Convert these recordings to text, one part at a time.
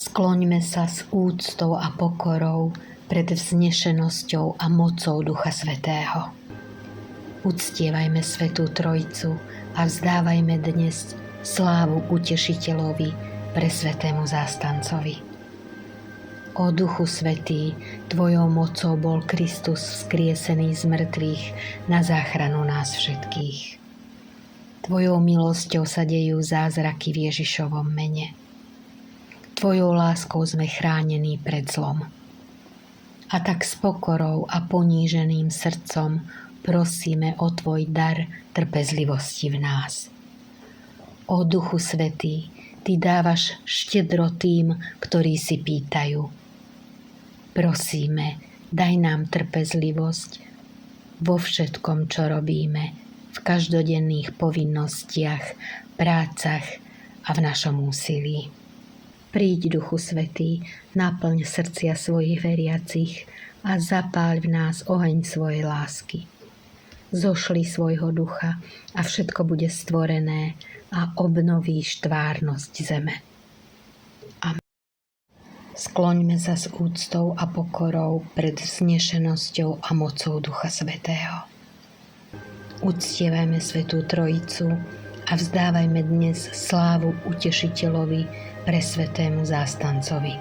Skloňme sa s úctou a pokorou pred vznešenosťou a mocou Ducha Svätého. Uctievajme Svätú Trojicu a vzdávajme dnes slávu Utešiteľovi, presvätému zástancovi. O Duchu Svätý, Tvojou mocou bol Kristus vzkriesený z mŕtvych na záchranu nás všetkých. Tvojou milosťou sa dejú zázraky v Ježišovom mene. Tvojou láskou sme chránení pred zlom. A tak s pokorou a poníženým srdcom prosíme o Tvoj dar trpezlivosti v nás. O Duchu Svätý, Ty dávaš štedro tým, ktorí si pýtajú. Prosíme, daj nám trpezlivosť vo všetkom, čo robíme, v každodenných povinnostiach, prácach a v našom úsilí. Príď, Duchu Svätý, naplň srdcia svojich veriacich a zapáľ v nás oheň svojej lásky. Zošli svojho ducha a všetko bude stvorené a obnovíš tvárnosť zeme. Amen. Skloňme sa s úctou a pokorou pred vznešenosťou a mocou Ducha Svätého. Uctievajme Svätú Trojicu a vzdávajme dnes slávu Utešiteľovi, presvätému zástancovi.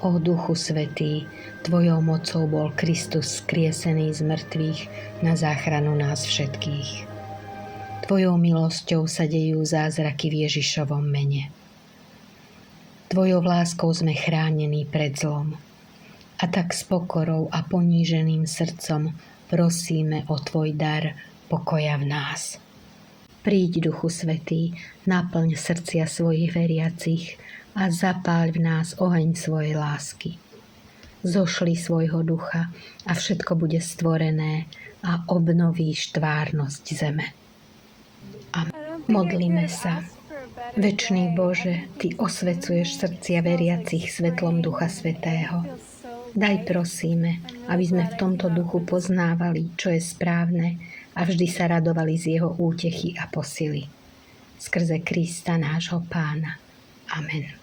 O Duchu Svätý, Tvojou mocou bol Kristus vzkriesený z mŕtvych na záchranu nás všetkých. Tvojou milosťou sa dejú zázraky v Ježišovom mene. Tvojou láskou sme chránení pred zlom. A tak s pokorou a poníženým srdcom prosíme o Tvoj dar pokoja v nás. Príď, Duchu Svätý, naplň srdcia svojich veriacich a zapáľ v nás oheň svojej lásky. Zošli svojho ducha a všetko bude stvorené a obnovíš tvárnosť zeme. Amen. Modlíme sa. Večný Bože, Ty osvecuješ srdcia veriacich svetlom Ducha Svätého. Daj, prosíme, aby sme v tomto duchu poznávali, čo je správne a vždy sa radovali z jeho útechy a posily. Skrze Krista nášho Pána. Amen.